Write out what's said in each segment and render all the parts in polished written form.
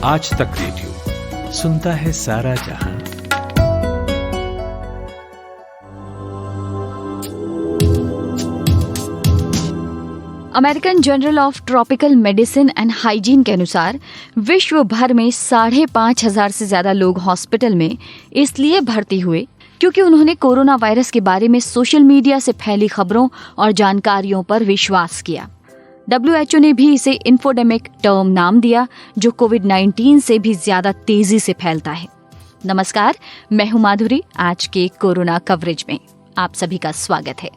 आज तक रेडियो सुनता है सारा जहां। American journal of tropical medicine and hygiene के अनुसार विश्व भर में 5,500 से ज्यादा लोग हॉस्पिटल में इसलिए भर्ती हुए क्योंकि उन्होंने कोरोना वायरस के बारे में सोशल मीडिया से फैली खबरों और जानकारियों पर विश्वास किया। WHO ने भी इसे इन्फोडेमिक टर्म नाम दिया, जो कोविड-19 से भी ज्यादा तेजी से फैलता है। नमस्कार, मैं हूं माधुरी। आज के कोरोना कवरेज में आप सभी का स्वागत है।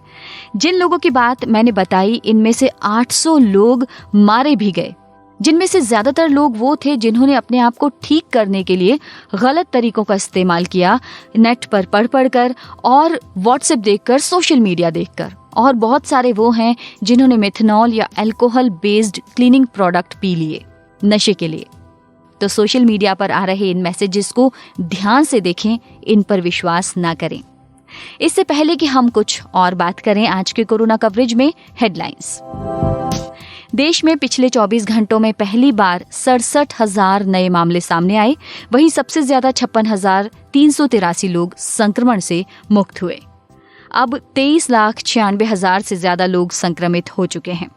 जिन लोगों की बात मैंने बताई, इनमें से 800 लोग मारे भी गए, जिनमें से ज्यादातर लोग वो थे जिन्होंने अपने आप को ठीक करने के लिए गलत तरीकों का इस्तेमाल किया, नेट पर पढ़ कर और व्हाट्सएप देखकर, सोशल मीडिया देखकर। और बहुत सारे वो हैं जिन्होंने मेथनॉल या alcohol based cleaning product P लिए नशे के लिए। तो सोशल मीडिया पर आ रहे इन मैसेजेस को ध्यान से देखें, इन पर विश्वास ना करें। इससे पहले कि हम कुछ और बात करें, आज के कोरोना कवरेज में हेडलाइंस। देश में पिछले 24 घंटों में पहली बार 67,000 नए मामले सामने आए। वहीं सबसे ज्यादा 56,383 लोग संक्रमण से मुक्त हुए। अब 23,96,000 से ज्यादा लोग संक्रमित हो चुके हैं।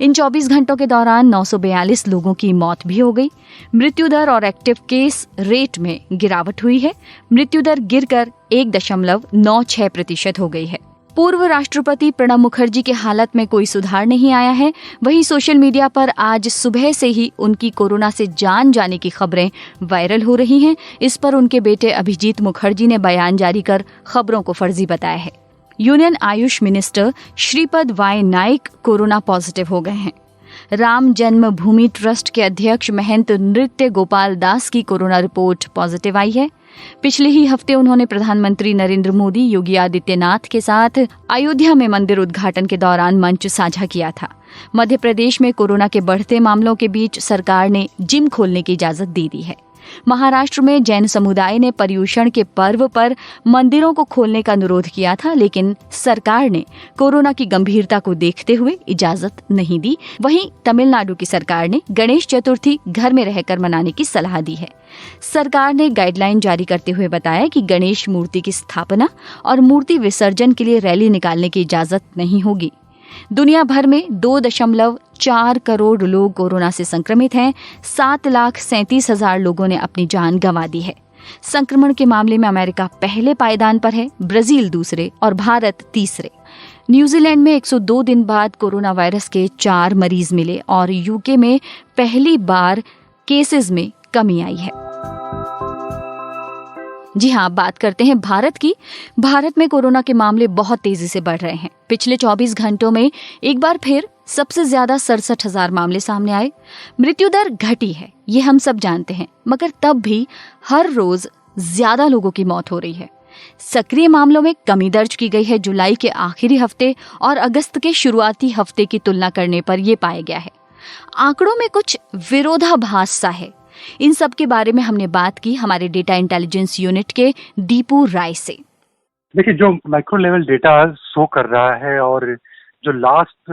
इन 24 घंटों के दौरान 942 लोगों की मौत भी हो गई। मृत्यु दर और एक्टिव केस रेट में गिरावट हुई है। मृत्यु दर गिरकर 1.96% हो गई है। पूर्व राष्ट्रपति प्रणब मुखर्जी की हालत में कोई सुधार नहीं आया है। वहीं सोशल मीडिया पर आज सुबह से ही उनकी कोरोना से जान जाने की खबरें वायरल हो रही हैं। इस पर उनके बेटे अभिजीत मुखर्जी ने बयान जारी कर खबरों को फर्जी बताया है। Union AYUSH minister Shripad Y Naik corona positive हो गए हैं। राम जन्मभूमि ट्रस्ट के अध्यक्ष महंत नृत्य गोपाल दास की कोरोना रिपोर्ट पॉजिटिव आई है। पिछले ही हफ्ते उन्होंने प्रधानमंत्री नरेंद्र मोदी, योगी आदित्यनाथ के साथ अयोध्या में मंदिर उद्घाटन के दौरान मंच साझा किया था। मध्य प्रदेश में कोरोना के बढ़ते मामलों के बीच सरकार ने जिम खोलने की इजाजत दे दी है। महाराष्ट्र में जैन समुदाय ने पर्युषण के पर्व पर मंदिरों को खोलने का अनुरोध किया था, लेकिन सरकार ने कोरोना की गंभीरता को देखते हुए इजाजत नहीं दी। वहीं तमिलनाडु की सरकार ने गणेश चतुर्थी घर में रहकर मनाने की सलाह दी है। सरकार ने गाइडलाइन जारी करते हुए बताया कि गणेश मूर्ति की स्थापना और मूर्ति विसर्जन के लिए रैली निकालने की इजाजत नहीं होगी। दुनिया भर में 2.4 करोड़ लोग कोरोना से संक्रमित हैं। 7,37,000 लोगों ने अपनी जान गंवा दी है। संक्रमण के मामले में अमेरिका पहले पायदान पर है, ब्राजील दूसरे और भारत तीसरे। न्यूजीलैंड में 102 दिन बाद कोरोना वायरस के 4 मरीज मिले और यूके में पहली बार केसेस में कमी आई है। जी हाँ, बात करते हैं भारत की। भारत में कोरोना के मामले बहुत तेजी से बढ़ रहे हैं। पिछले 24 घंटों में एक बार फिर सबसे ज्यादा 67,000 मामले सामने आए। मृत्यु दर घटी है, ये हम सब जानते हैं, मगर तब भी हर रोज ज्यादा लोगों की मौत हो रही है। सक्रिय मामलों में कमी दर्ज की गई है। जुलाई के आखिरी हफ्ते और अगस्त के शुरुआती हफ्ते की तुलना करने पर यह पाया गया है। आंकड़ों में कुछ विरोधाभास सा है। इन सब के बारे में हमने बात की हमारे डेटा इंटेलिजेंस यूनिट के दीपू राय से। देखिए, जो माइक्रो लेवल डेटा शो कर रहा है और जो लास्ट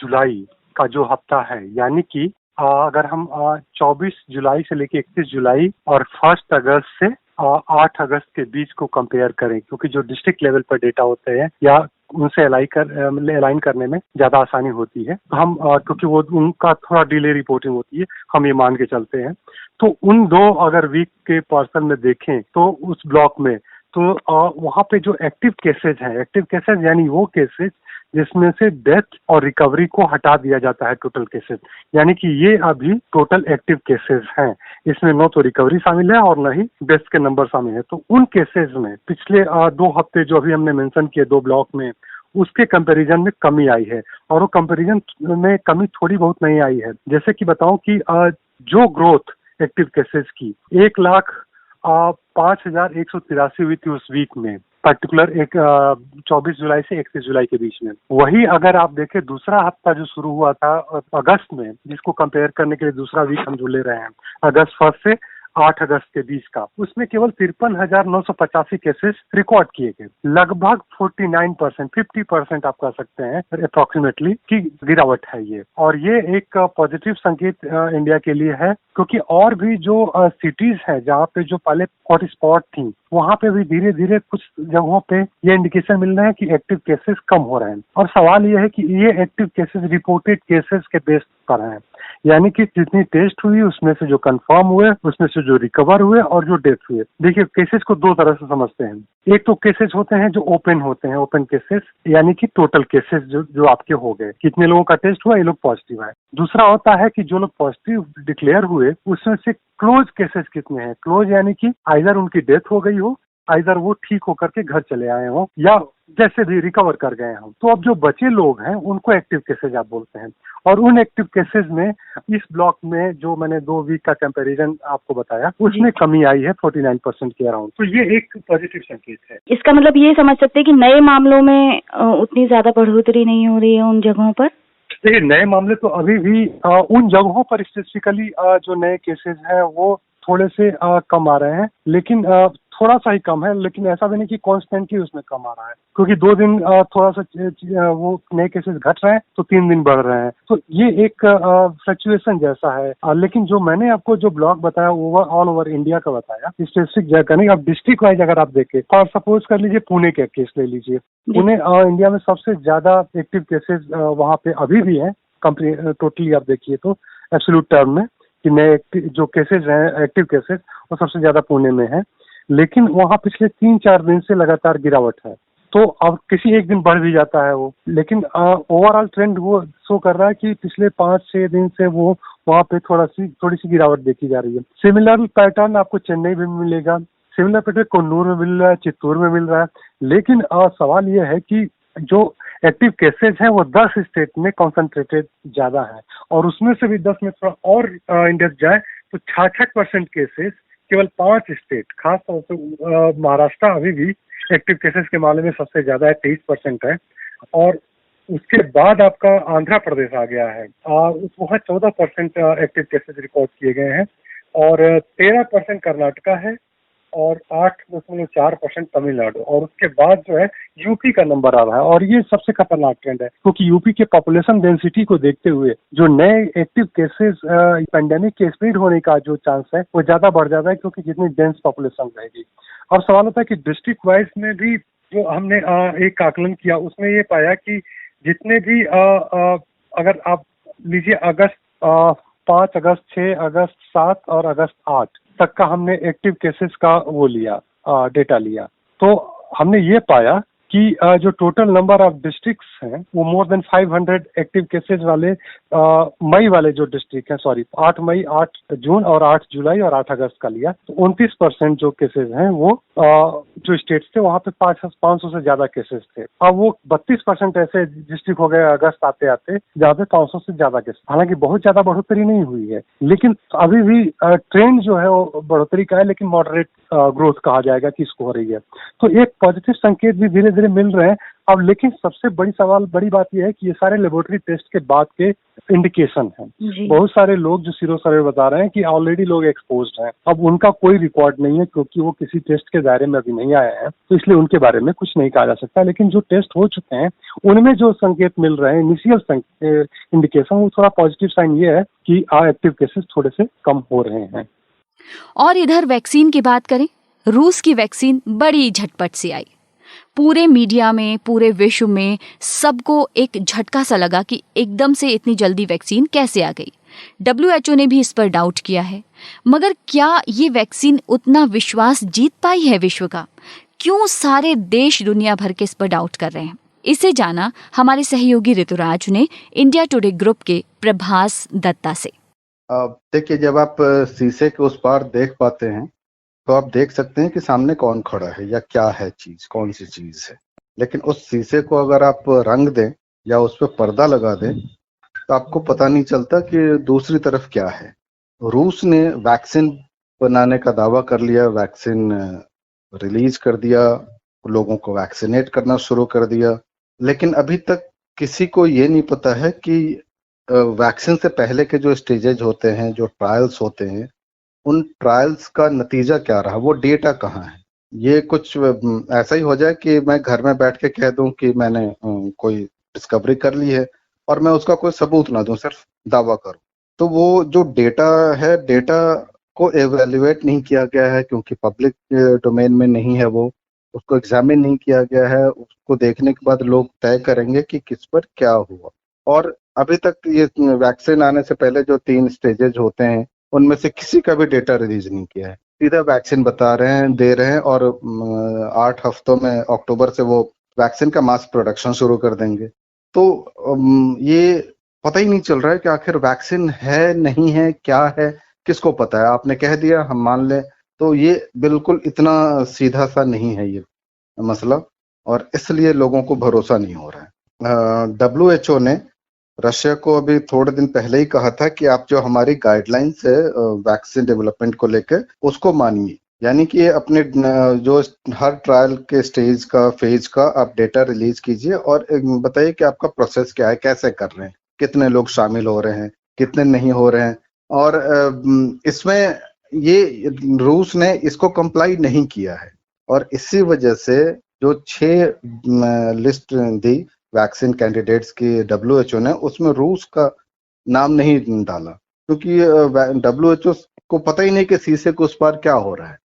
जुलाई का जो हफ्ता है, यानी कि अगर हम 24 जुलाई से लेके 31 जुलाई और 1 अगस्त से 8 अगस्त के बीच को कंपेयर करें, क्योंकि जो डिस्ट्रिक्ट लेवल पर डेटा होते हैं या उनसे अलाइन करने में ज्यादा आसानी होती है, हम क्योंकि वो उनका थोड़ा डिले रिपोर्टिंग होती है, हम ये मान के चलते हैं। तो उन 2 अगर वीक के पर्सन में देखें तो उस ब्लॉक में तो वहाँ पे जो एक्टिव केसेज यानी वो केसेज जिसमें से डेथ और रिकवरी को हटा दिया जाता है टोटल केसेस, यानी कि ये अभी टोटल एक्टिव केसेस हैं। इसमें न तो रिकवरी शामिल है और न ही डेथ के नंबर शामिल है। तो उन केसेस में पिछले 2 हफ्ते जो अभी हमने मेंशन किए 2 ब्लॉक में, उसके कंपैरिजन में कमी आई है। और वो कंपैरिजन में कमी थोड़ी बहुत नहीं आई है। जैसे कि बताऊं कि जो ग्रोथ एक्टिव केसेस की 1,05,183 हुई थी उस वीक में, पर्टिकुलर 24 जुलाई से 31 जुलाई के बीच में। वही अगर आप देखें दूसरा हफ्ता जो शुरू हुआ था अगस्त में, जिसको कंपेयर करने के लिए दूसरा वीक हम जो ले रहे हैं, अगस्त 1 से 8 अगस्त के बीच का, उसमें केवल 53,985 केसेस रिकॉर्ड किए गए। लगभग 49%, 50% आप कह सकते हैं अप्रोक्सीमेटली की गिरावट है ये। और ये एक पॉजिटिव संकेत इंडिया के लिए है, क्योंकि और भी जो सिटीज है जहाँ पे जो पहले हॉटस्पॉट थी, वहाँ पे भी धीरे धीरे कुछ जगहों पे ये इंडिकेशन मिल रहा है कि एक्टिव केसेस कम हो रहे हैं। और सवाल ये है कि ये एक्टिव केसेस रिपोर्टेड केसेस के बेस पर हैं, यानी कि जितनी टेस्ट हुई उसमें से जो कंफर्म हुए, उसमें से जो रिकवर हुए और जो डेथ हुए। देखिए, केसेस को दो तरह से समझते हैं। एक तो केसेस होते हैं जो ओपन होते हैं, ओपन केसेस, यानी कि टोटल केसेस जो आपके हो गए, कितने लोगों का टेस्ट हुआ, ये लोग पॉजिटिव आए। दूसरा होता है कि जो लोग पॉजिटिव डिक्लेयर हुए उसमें से क्लोज केसेस कितने हैं। क्लोज यानी कि आइदर उनकी डेथ हो गई हो, आइदर वो ठीक होकर के घर चले आए हों, या जैसे भी रिकवर कर गए हों। तो अब जो बचे लोग हैं उनको एक्टिव केसेस आप बोलते हैं। और उन एक्टिव केसेस में इस ब्लॉक में जो मैंने 2 वीक का कंपैरिजन आपको बताया, उसमें कमी आई है 49% के अराउंड। तो ये एक पॉजिटिव संकेत है। इसका मतलब ये समझ सकते हैं कि नए मामलों में उतनी ज्यादा बढ़ोतरी नहीं हो रही है उन जगहों पर। देखिए, नए मामले तो अभी भी उन जगहों पर स्पेसिफिकली जो नए केसेस हैं वो थोड़े से कम आ रहे हैं, लेकिन थोड़ा सा ही कम है, लेकिन ऐसा भी नहीं कि कॉन्स्टेंटली उसमें कम आ रहा है, क्योंकि 2 दिन थोड़ा सा वो नए केसेस घट रहे हैं तो 3 दिन बढ़ रहे हैं। तो ये एक फ्लक्चुएशन जैसा है। लेकिन जो मैंने आपको जो ब्लॉक बताया ऑल ओवर इंडिया का बताया, स्पेसिफिक जगह नहीं। अब डिस्ट्रिक्ट वाइज अगर आप देखें, और सपोज कर लीजिए पुणे का केस ले लीजिए। पुणे इंडिया में सबसे ज्यादा एक्टिव केसेस वहाँ पे अभी भी है, टोटली आप देखिए तो एब्सोल्यूट टर्म में कि नए जो केसेस हैं, एक्टिव केसेस, वो सबसे ज्यादा पुणे में है। लेकिन वहाँ पिछले 3-4 दिन से लगातार गिरावट है। तो अब किसी एक दिन बढ़ भी जाता है वो, लेकिन ओवरऑल ट्रेंड वो शो कर रहा है कि पिछले 5-6 दिन से वो वहाँ पे थोड़ी सी गिरावट देखी जा रही है। सिमिलर पैटर्न आपको चेन्नई में मिलेगा, सिमिलर पैटर्न कन्नूर में मिल रहा है, चित्तौड़ में मिल रहा है। लेकिन सवाल ये है कि जो एक्टिव केसेस हैं वो 10 स्टेट में कॉन्सेंट्रेटेड ज्यादा है, और उसमें से भी 10 में थोड़ा और इंडेक्स जाए तो 66% केसेस केवल 5 स्टेट, खास तौर से महाराष्ट्र अभी भी एक्टिव केसेस के मामले में सबसे ज्यादा है, 23% है। और उसके बाद आपका आंध्र प्रदेश आ गया है, वहाँ 14% एक्टिव केसेस रिकॉर्ड किए गए हैं, और 13% कर्नाटका है, और 8.4% तमिलनाडु, और उसके बाद जो है यूपी का नंबर आ रहा है। और ये सबसे खतरनाक ट्रेंड है, क्योंकि यूपी के पॉपुलेशन डेंसिटी को देखते हुए जो नए एक्टिव केसेस पेंडेमिक के स्प्रेड होने का जो चांस है वो ज्यादा बढ़ जाता है, क्योंकि जितनी डेंस पॉपुलेशन रहेगी। अब सवाल होता है कि डिस्ट्रिक्ट वाइज में भी जो हमने एक आकलन किया, उसमें ये पाया कि जितने भी अगर आप लीजिए अगस्त 5 अगस्त, 6 अगस्त, 7 और अगस्त 8 तक का हमने एक्टिव केसेस का वो लिया, डेटा लिया, तो हमने ये पाया कि जो टोटल नंबर ऑफ डिस्ट्रिक्ट्स हैं वो मोर देन 500 एक्टिव केसेस वाले मई वाले जो डिस्ट्रिक्ट हैं, 8 मई, 8 जून और 8 जुलाई और 8 अगस्त का लिया, तो 29% जो केसेस हैं वो जो स्टेट्स थे वहाँ पे 500 से ज्यादा केसेस थे। अब वो 32% ऐसे डिस्ट्रिक्ट हो गए अगस्त आते आते जहाँ पे 500 से ज्यादा केसेस। हालांकि बहुत ज्यादा बढ़ोतरी नहीं हुई है, लेकिन अभी भी ट्रेंड जो है वो बढ़ोतरी का है, लेकिन मॉडरेट ग्रोथ कहा जाएगा कि इसको हो रही है। तो एक पॉजिटिव संकेत भी धीरे धीरे मिल रहे हैं। अब लेकिन सबसे बड़ी बात यह है कि ये सारे लेबोरेटरी टेस्ट के बाद के इंडिकेशन हैं। बहुत सारे लोग जो सीरो सर्वे बता रहे हैं कि ऑलरेडी लोग एक्सपोज्ड हैं, अब उनका कोई रिकॉर्ड नहीं है, क्योंकि वो किसी टेस्ट के दायरे में अभी नहीं आए हैं, तो इसलिए उनके बारे में कुछ नहीं कहा जा सकता। लेकिन जो टेस्ट हो चुके हैं उनमें जो संकेत मिल रहे हैं, इनिशियल इंडिकेशन, वो थोड़ा पॉजिटिव साइन ये है कि एक्टिव केसेस थोड़े से कम हो रहे हैं। और इधर वैक्सीन की बात करें, रूस की वैक्सीन बड़ी झटपट से आई। पूरे मीडिया में, पूरे विश्व में सबको एक झटका सा लगा कि एकदम से इतनी जल्दी वैक्सीन कैसे आ गई। WHO ने भी इस पर डाउट किया है। मगर क्या ये वैक्सीन उतना विश्वास जीत पाई है विश्व का? क्यों सारे देश दुनिया भर के इस पर डाउट कर रहे हैं? इसे जाना हमारे सहयोगी ऋतुराज ने इंडिया टुडे ग्रुप के प्रभास दत्ता से। देखिए, जब आप शीशे के उस पार देख पाते हैं तो आप देख सकते हैं कि सामने कौन खड़ा है या क्या है चीज, कौन सी चीज है। लेकिन उस शीशे को अगर आप रंग दें या उस पर पर्दा लगा दें तो आपको पता नहीं चलता कि दूसरी तरफ क्या है। रूस ने वैक्सीन बनाने का दावा कर लिया, वैक्सीन रिलीज कर दिया, लोगों को वैक्सीनेट करना शुरू कर दिया, लेकिन अभी तक किसी को ये नहीं पता है कि वैक्सीन से पहले के जो स्टेजेज होते हैं, जो ट्रायल्स होते हैं, उन ट्रायल्स का नतीजा क्या रहा, वो डेटा कहाँ है। ये कुछ ऐसा ही हो जाए कि मैं घर में बैठ के कह दूं कि मैंने कोई डिस्कवरी कर ली है और मैं उसका कोई सबूत ना दूं, सिर्फ दावा करूं। तो वो जो डेटा है, डेटा को एवेल्युएट नहीं किया गया है क्योंकि पब्लिक डोमेन में नहीं है, वो उसको एग्जामिन नहीं किया गया है। उसको देखने के बाद लोग तय करेंगे कि किस पर क्या हुआ। और अभी तक ये वैक्सीन आने से पहले जो 3 स्टेजेज होते हैं, उनमें से किसी का भी डेटा रिलीज नहीं किया है। सीधा वैक्सीन बता रहे हैं, दे रहे हैं और 8 हफ्तों में अक्टूबर से वो वैक्सीन का मास प्रोडक्शन शुरू कर देंगे। तो ये पता ही नहीं चल रहा है कि आखिर वैक्सीन है नहीं है, क्या है, किसको पता है। आपने कह दिया, हम मान लें, तो ये बिल्कुल इतना सीधा सा नहीं है ये मसला, और इसलिए लोगों को भरोसा नहीं हो रहा है। WHO ने रशिया को अभी थोड़े दिन पहले ही कहा था कि आप जो हमारी गाइडलाइंस है वैक्सीन डेवलपमेंट को लेकर, उसको मानिए। यानी कि अपने जो हर ट्रायल के स्टेज का, फेज का आप डेटा रिलीज कीजिए और बताइए कि आपका प्रोसेस क्या है, कैसे कर रहे हैं, कितने लोग शामिल हो रहे हैं, कितने नहीं हो रहे हैं। और इसमें ये रूस ने इसको कंप्लाई नहीं किया है और इसी वजह से जो 6 लिस्ट दी वैक्सीन कैंडिडेट्स की WHO ने, उसमें रूस का नाम नहीं डाला क्योंकि WHO को पता ही नहीं कि शीशे के उस पार क्या हो रहा है।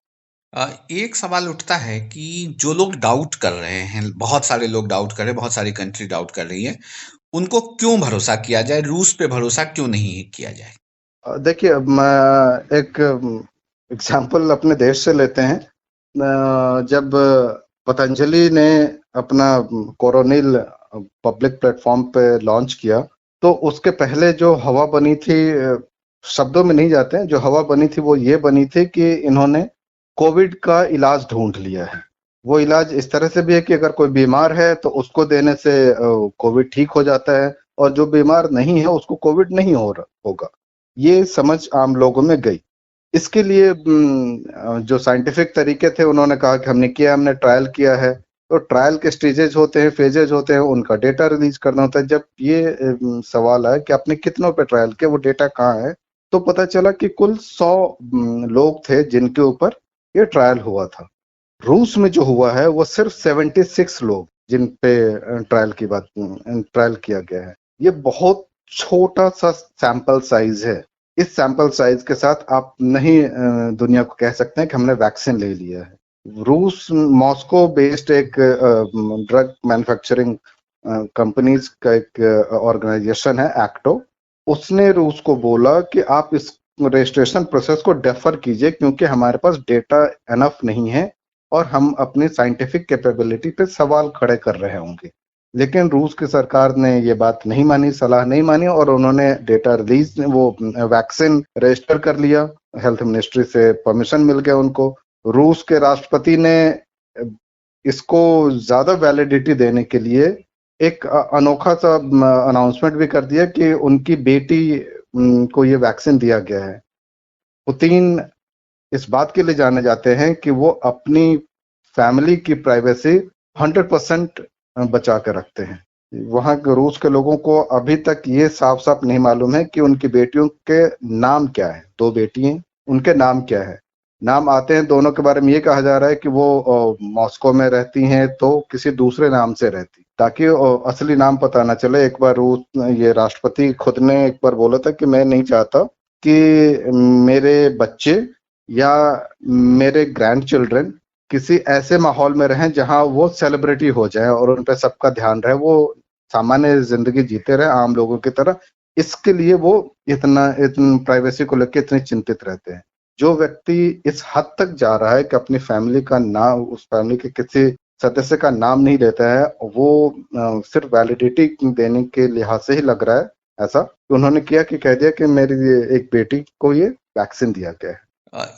एक सवाल उठता है कि जो लोग डाउट कर रहे हैं, बहुत सारे लोग डाउट कर रहे हैं, बहुत सारी कंट्री डाउट कर रही है, उनको क्यों भरोसा किया जाए, रूस पे भरोसा क्यों नहीं किया जाए? देखिए, एक एग्जाम्पल अपने देश से लेते हैं। जब पतंजलि ने अपना कोरोनिल पब्लिक प्लेटफॉर्म पे लॉन्च किया, तो उसके पहले जो हवा बनी थी, शब्दों में नहीं जाते हैं, जो हवा बनी थी वो ये बनी थी कि इन्होंने कोविड का इलाज ढूंढ लिया है। वो इलाज इस तरह से भी है कि अगर कोई बीमार है तो उसको देने से कोविड ठीक हो जाता है, और जो बीमार नहीं है उसको कोविड नहीं होगा। ये समझ आम लोगों में गई। इसके लिए जो साइंटिफिक तरीके थे, उन्होंने कहा कि हमने किया, हमने ट्रायल किया है। तो ट्रायल के स्टेजेज होते हैं, फेजेज होते हैं, उनका डेटा रिलीज करना होता है। जब ये सवाल आया कि आपने कितनों पे ट्रायल किया, वो डेटा कहाँ है, तो पता चला कि कुल 100 लोग थे जिनके ऊपर ये ट्रायल हुआ था। रूस में जो हुआ है वो सिर्फ 76 लोग जिन पे ट्रायल किया गया है। ये बहुत छोटा सा सैंपल साइज है। इस सैंपल साइज के साथ आप नहीं दुनिया को कह सकते हैं कि हमने वैक्सीन ले लिया है। रूस मॉस्को बेस्ड एक ड्रग मैन्युफैक्चरिंग कंपनीज का एक ऑर्गेनाइजेशन है, एक्टो। उसने रूस को बोला कि आप इस रजिस्ट्रेशन प्रोसेस को डेफर कीजिए क्योंकि हमारे पास डेटा एनफ नहीं है और हम अपनी साइंटिफिक कैपेबिलिटी पे सवाल खड़े कर रहे होंगे। लेकिन रूस की सरकार ने ये बात नहीं मानी, सलाह नहीं मानी, और उन्होंने डेटा रिलीज, वो वैक्सीन रजिस्टर कर लिया। हेल्थ मिनिस्ट्री से परमिशन मिल गया उनको। रूस के राष्ट्रपति ने इसको ज्यादा वैलिडिटी देने के लिए एक अनोखा सा अनाउंसमेंट भी कर दिया कि उनकी बेटी को ये वैक्सीन दिया गया है। पुतिन इस बात के लिए जाने जाते हैं कि वो अपनी फैमिली की प्राइवेसी 100% बचा कर रखते हैं। वहां के रूस के लोगों को अभी तक ये साफ साफ नहीं मालूम है कि उनकी बेटियों के नाम क्या है। 2 बेटी हैं, उनके नाम क्या है। नाम आते हैं दोनों के बारे में ये कहा जा रहा है कि वो मॉस्को में रहती हैं तो किसी दूसरे नाम से रहती, ताकि असली नाम पता ना चले। एक बार ये राष्ट्रपति खुद ने एक बार बोला था कि मैं नहीं चाहता कि मेरे बच्चे या मेरे ग्रैंड चिल्ड्रन किसी ऐसे माहौल में रहें जहां वो सेलिब्रिटी हो जाए और उन पर सबका ध्यान रहे, वो सामान्य जिंदगी जीते रहे आम लोगों की तरह। इसके लिए वो इतना प्राइवेसी को लेकर इतने चिंतित रहते हैं। जो व्यक्ति इस हद तक जा रहा है कि अपनी फैमिली का नाम, उस फैमिली के किसी सदस्य का नाम नहीं लेता है, वो सिर्फ वैलिडिटी देने के लिहाज से ही लग रहा है ऐसा कि उन्होंने किया कि कह दिया कि मेरी एक बेटी को ये वैक्सीन दिया गया है।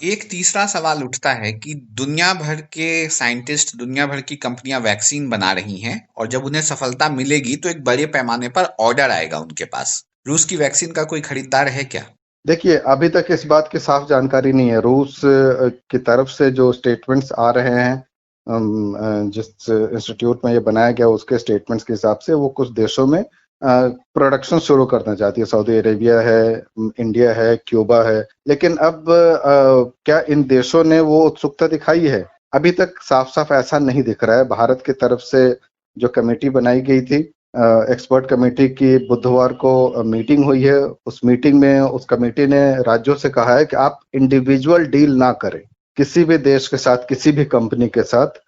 एक तीसरा सवाल उठता है कि दुनिया भर के साइंटिस्ट, दुनिया भर की कंपनियां वैक्सीन बना रही हैं और जब उन्हें सफलता मिलेगी तो एक बड़े पैमाने पर ऑर्डर आएगा उनके पास। रूस की वैक्सीन का कोई खरीदार है क्या? देखिए, अभी तक इस बात की साफ जानकारी नहीं है। रूस की तरफ से जो स्टेटमेंट्स आ रहे हैं, जिस इंस्टीट्यूट में ये बनाया गया उसके स्टेटमेंट्स के हिसाब से वो कुछ देशों में प्रोडक्शन शुरू करना चाहती है। सऊदी अरेबिया है, इंडिया है, क्यूबा है। लेकिन अब क्या इन देशों ने वो उत्सुकता दिखाई है? अभी तक साफ साफ ऐसा नहीं दिख रहा है। भारत की तरफ से जो कमेटी बनाई गई थी, एक्सपर्ट कमेटी की, बुधवार को मीटिंग हुई है। उस मीटिंग में उस कमेटी ने राज्यों से कहा है कि आप इंडिविजुअल डील ना करें किसी भी देश के साथ, किसी भी कंपनी के साथ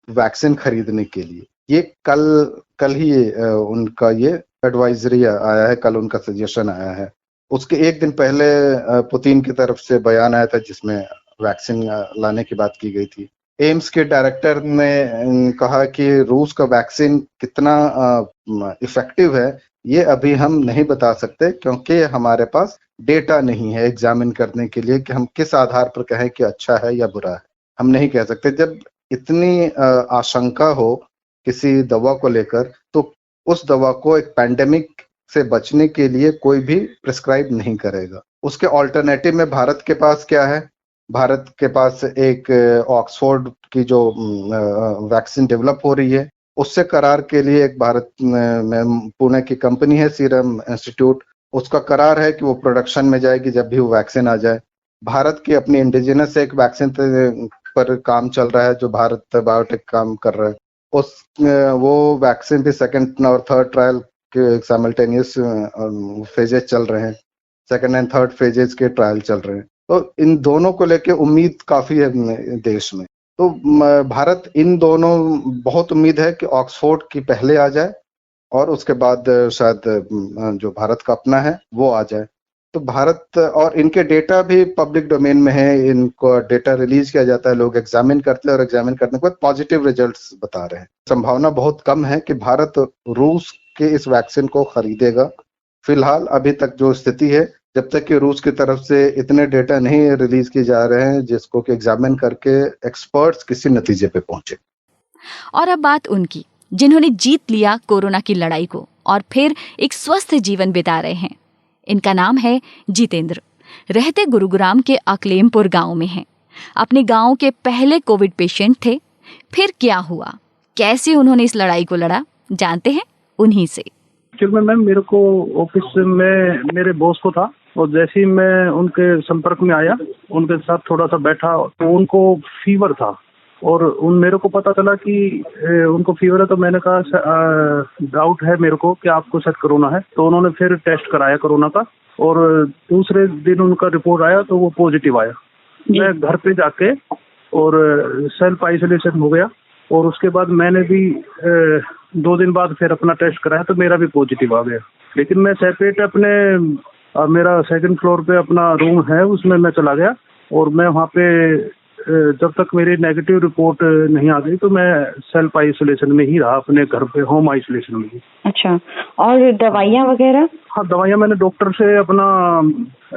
वैक्सीन खरीदने के लिए। ये कल ही उनका ये एडवाइजरी आया है, कल उनका सजेशन आया है। उसके एक दिन पहले पुतिन की तरफ से बयान आया था जिसमें वैक्सीन लाने की बात की गई थी। एम्स के डायरेक्टर ने कहा कि रूस का वैक्सीन कितना इफेक्टिव है ये अभी हम नहीं बता सकते, क्योंकि हमारे पास डेटा नहीं है एग्जामिन करने के लिए कि हम किस आधार पर कहें कि अच्छा है या बुरा है। हम नहीं कह सकते। जब इतनी आशंका हो किसी दवा को लेकर, तो उस दवा को एक पैंडेमिक से बचने के लिए कोई भी प्रिस्क्राइब नहीं करेगा। उसके ऑल्टरनेटिव में भारत के पास क्या है? भारत के पास एक ऑक्सफोर्ड की जो वैक्सीन डेवलप हो रही है, उससे करार के लिए एक भारत में पुणे की कंपनी है सीरम इंस्टीट्यूट, उसका करार है कि वो प्रोडक्शन में जाएगी जब भी वो वैक्सीन आ जाए। भारत की अपनी इंडिजिनस एक वैक्सीन पर काम चल रहा है जो भारत बायोटेक काम कर रहा है। वो वैक्सीन भी सेकंड और थर्ड ट्रायल के साइमल्टेनियस फेजेस चल रहे हैं, सेकंड एंड थर्ड फेजेस के ट्रायल चल रहे हैं। तो इन दोनों को लेके उम्मीद काफी है देश में। तो भारत इन दोनों, बहुत उम्मीद है कि ऑक्सफोर्ड की पहले आ जाए और उसके बाद शायद जो भारत का अपना है वो आ जाए। तो भारत, और इनके डेटा भी पब्लिक डोमेन में है, इनको डेटा रिलीज किया जाता है, लोग एग्जामिन करते हैं और एग्जामिन करने के बाद पॉजिटिव रिजल्ट्स बता रहे हैं। संभावना बहुत कम है कि भारत रूस के इस वैक्सीन को खरीदेगा। फिलहाल अभी तक जो स्थिति है, जब तक कि रूस की तरफ से इतने डेटा नहीं रिलीज किए जा रहे हैं जिसको कि एग्जामिन करके एक्सपर्ट्स किसी नतीजे पे पहुंचे। और अब बात उनकी जिन्होंने जीत लिया कोरोना की लड़ाई को और फिर एक स्वस्थ जीवन बिता रहे हैं। इनका नाम है जितेंद्र। रहते गुरुग्राम के अकलेमपुर गांव में हैं। अपने गांव के पहले कोविड पेशेंट थे। फिर क्या हुआ, कैसे उन्होंने इस लड़ाई को लड़ा, जानते हैं उन्हीं से। एक्चुअल में मैम, मेरे को ऑफिस में मेरे बॉस को था, और जैसे ही मैं उनके संपर्क में आया, उनके साथ थोड़ा सा बैठा, तो उनको फीवर था और मेरे को पता चला कि उनको फीवर है। तो मैंने कहा डाउट है मेरे को कि आपको शायद कोरोना है। तो उन्होंने फिर टेस्ट कराया कोरोना का, और दूसरे दिन उनका रिपोर्ट आया तो वो पॉजिटिव आया। मैं घर पे जाके और सेल्फ आइसोलेशन हो गया, और उसके बाद मैंने भी 2 दिन बाद फिर अपना टेस्ट कराया तो मेरा भी पॉजिटिव आ गया। लेकिन मैं सेपरेट अपने मेरा सेकंड फ्लोर पे अपना रूम है, उसमें मैं चला गया, और मैं वहाँ पे जब तक मेरी नेगेटिव रिपोर्ट नहीं आ गई तो मैं सेल्फ आइसोलेशन में ही रहा, अपने घर पे होम आइसोलेशन में ही। अच्छा, और दवाइयाँ वगैरह? हाँ, दवाइयाँ मैंने डॉक्टर से अपना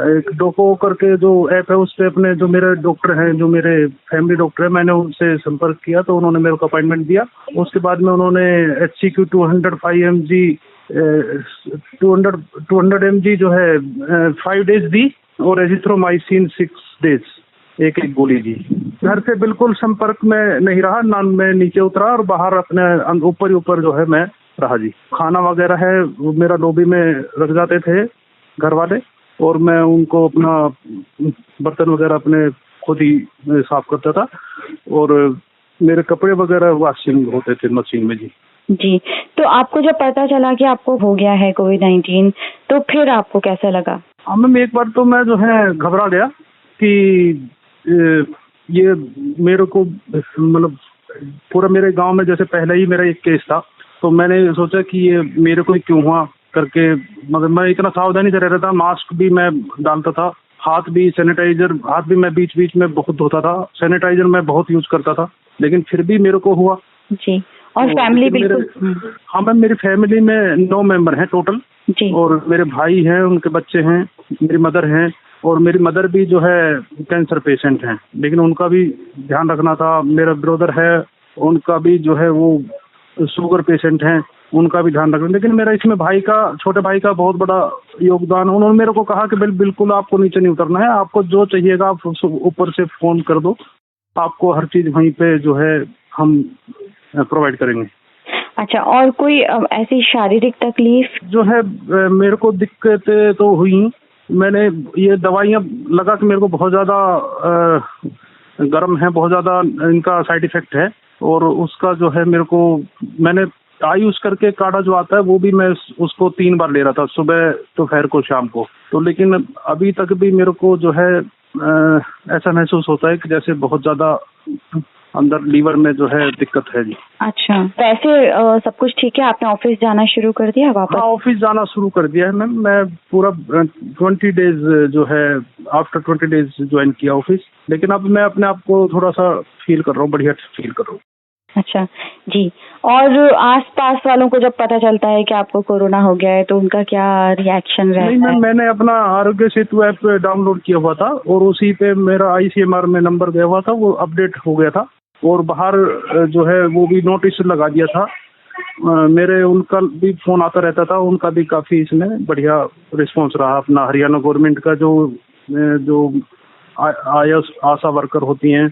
एक डोको करके जो ऐप है उस पे अपने जो मेरे डॉक्टर हैं, जो मेरे फैमिली डॉक्टर है, मैंने उनसे संपर्क किया तो उन्होंने मेरे को अपॉइंटमेंट दिया। उसके बाद में उन्होंने HCQ 205 mg 200 mg जो है 5 डेज दी, और एजिथ्रोमाइसिन 6 डेज एक गोली दी। घर से बिल्कुल संपर्क में नहीं रहा, ना मैं नीचे उतरा, और बाहर अपने ऊपर ही ऊपर जो है मैं रहा जी। खाना वगैरह है वो मेरा लॉबी में रख जाते थे घर वाले, और मैं उनको अपना बर्तन वगैरह अपने खुद ही साफ करता था, और मेरे कपड़े वगैरह वॉशिंग होते थे मशीन में जी। जी, तो आपको जब पता चला कि आपको हो गया है कोविड-19, तो फिर आपको कैसा लगा? हाँ मैम, एक बार तो मैं जो है घबरा गया कि ये मेरे को, मतलब पूरा मेरे गांव में जैसे पहले ही मेरा एक केस था, तो मैंने सोचा कि ये मेरे को ही क्यों हुआ करके, मगर मैं इतना सावधानी से रह रहा था। मास्क भी मैं डालता था, हाथ भी सैनिटाइजर, हाथ भी मैं बीच बीच में बहुत धोता था, सैनिटाइजर मैं बहुत यूज करता था, लेकिन फिर भी मेरे को हुआ जी। और फैमिली बिल्कुल? हाँ मैम, मेरी फैमिली में 9 मेंबर हैं टोटल जी। और मेरे भाई हैं, उनके बच्चे हैं, मेरी मदर हैं, और मेरी मदर भी जो है कैंसर पेशेंट हैं, लेकिन उनका भी ध्यान रखना था। मेरा ब्रदर है, उनका भी जो है वो शुगर पेशेंट हैं, उनका भी ध्यान रखना। लेकिन मेरा इसमें भाई का, छोटे भाई का बहुत बड़ा योगदान। उन्होंने मेरे को कहा कि बिल्कुल आपको नीचे नहीं उतरना है, आपको जो चाहिएगा आप ऊपर से फोन कर दो, आपको हर चीज वहीं पे जो है हम प्रोवाइड करेंगे। अच्छा, और कोई ऐसी शारीरिक तकलीफ? जो है मेरे को दिक्कतें तो हुई। मैंने ये दवाइयाँ लगा कि मेरे को बहुत ज़्यादा गर्म है, बहुत ज़्यादा इनका साइड इफेक्ट है, और उसका जो है मेरे को, मैंने आयुष करके काढ़ा जो आता है वो भी मैं उसको 3 बार ले रहा था, सुबह, दोपहर को, शाम को। तो लेकिन अभी तक भी मेरे को जो है ऐसा महसूस होता है कि जैसे बहुत ज़्यादा अंदर लीवर में जो है दिक्कत है जी। अच्छा, वैसे सब कुछ ठीक है? आपने ऑफिस जाना शुरू कर दिया वापस? हाँ, ऑफिस जाना शुरू कर दिया है मैम। मैं पूरा 20 डेज जो है, आफ्टर 20 डेज ज्वाइन किया ऑफिस। लेकिन अब मैं अपने आप को थोड़ा सा फील कर रहा हूँ, बढ़िया फील कर रहा हूँ। अच्छा जी। और आसपास वालों को जब पता चलता है कि आपको कोरोना हो गया है तो उनका क्या रिएक्शन रहता है? नहीं मैम, मैंने अपना आरोग्य सेतु ऐप डाउनलोड किया हुआ था और उसी पे मेरा ICMR में नंबर गया हुआ था, वो अपडेट हो गया था, और बाहर जो है वो भी नोटिस लगा दिया था। मेरे उनका भी फोन आता रहता था, उनका भी काफी इसमें बढ़िया रिस्पॉन्स रहा। अपना हरियाणा गवर्नमेंट का जो आशा वर्कर होती हैं,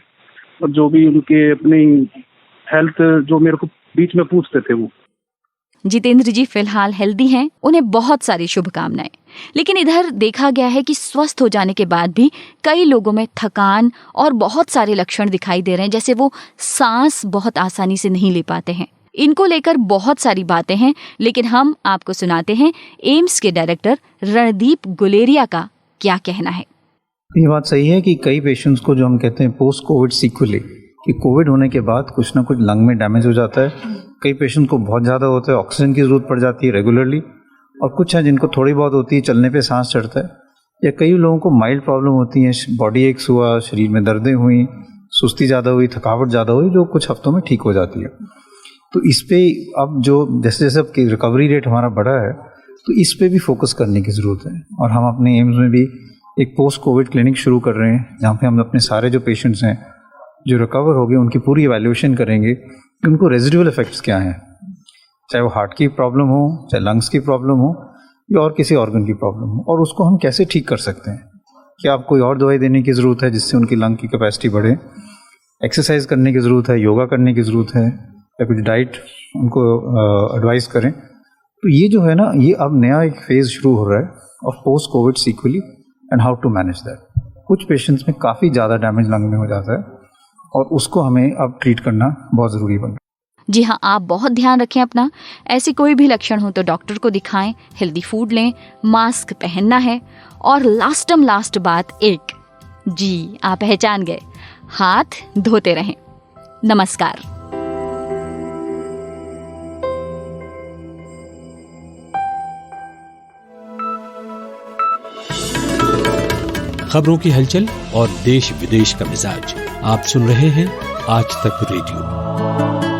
और जो भी उनके अपनी हेल्थ जो मेरे को बीच में पूछते थे वो। जितेंद्र जी फिलहाल हेल्दी हैं, उन्हें बहुत सारी शुभकामनाएं। लेकिन इधर देखा गया है कि स्वस्थ हो जाने के बाद भी कई लोगों में थकान और बहुत सारे लक्षण दिखाई दे रहे हैं, जैसे वो सांस बहुत आसानी से नहीं ले पाते हैं। इनको लेकर बहुत सारी बातें हैं, लेकिन हम आपको सुनाते हैं एम्स के डायरेक्टर रणदीप गुलेरिया का क्या कहना है। ये बात सही है कि कई पेशेंट्स को जो हम कहते हैं पोस्ट कोविड सीक्वली, कि कोविड होने के बाद कुछ ना कुछ लंग में डैमेज हो जाता है। कई पेशेंट को बहुत ज़्यादा होता है, ऑक्सीजन की ज़रूरत पड़ जाती है रेगुलरली, और कुछ है जिनको थोड़ी बहुत होती है, चलने पे सांस चढ़ता है, या कई लोगों को माइल्ड प्रॉब्लम होती है, बॉडी एक्स हुआ, शरीर में दर्दें हुई, सुस्ती ज़्यादा हुई, थकावट ज़्यादा हुई, जो कुछ हफ्तों में ठीक हो जाती है। तो इस पे अब जो जैसे जैसे अब रिकवरी रेट हमारा बढ़ा है, तो इस पे भी फोकस करने की ज़रूरत है। और हम अपने एम्स में भी एक पोस्ट कोविड क्लिनिक शुरू कर रहे हैं, जहाँ पे हम अपने सारे जो पेशेंट्स हैं जो रिकवर हो गए उनकी पूरी इवैल्यूएशन करेंगे कि उनको रेजिडुअल इफेक्ट्स क्या हैं, चाहे वो हार्ट की प्रॉब्लम हो, चाहे लंग्स की प्रॉब्लम हो, या और किसी ऑर्गन की प्रॉब्लम हो, और उसको हम कैसे ठीक कर सकते हैं। क्या आप कोई और दवाई देने की ज़रूरत है जिससे उनकी लंग की कैपेसिटी बढ़े, एक्सरसाइज करने की ज़रूरत है, योगा करने की ज़रूरत है, या कुछ डाइट उनको एडवाइस करें। तो ये जो है ना, ये अब नया एक फेज़ शुरू हो रहा है of post covid sequelae and how to manage that. कुछ पेशेंट्स में काफ़ी ज़्यादा डैमेज लंग में हो जाता है, और उसको हमें अब ट्रीट करना बहुत ज़रूरी बन। जी हाँ, आप बहुत ध्यान रखें अपना। ऐसे कोई भी लक्षण हो तो डॉक्टर को दिखाएं, हेल्दी फूड लें, मास्क पहनना है, और लास्ट बात एक, जी आप पहचान गए, हाथ धोते रहें। नमस्कार। खबरों की हलचल और देश विदेश का मिजाज आप सुन रहे हैं आज तक रेडियो।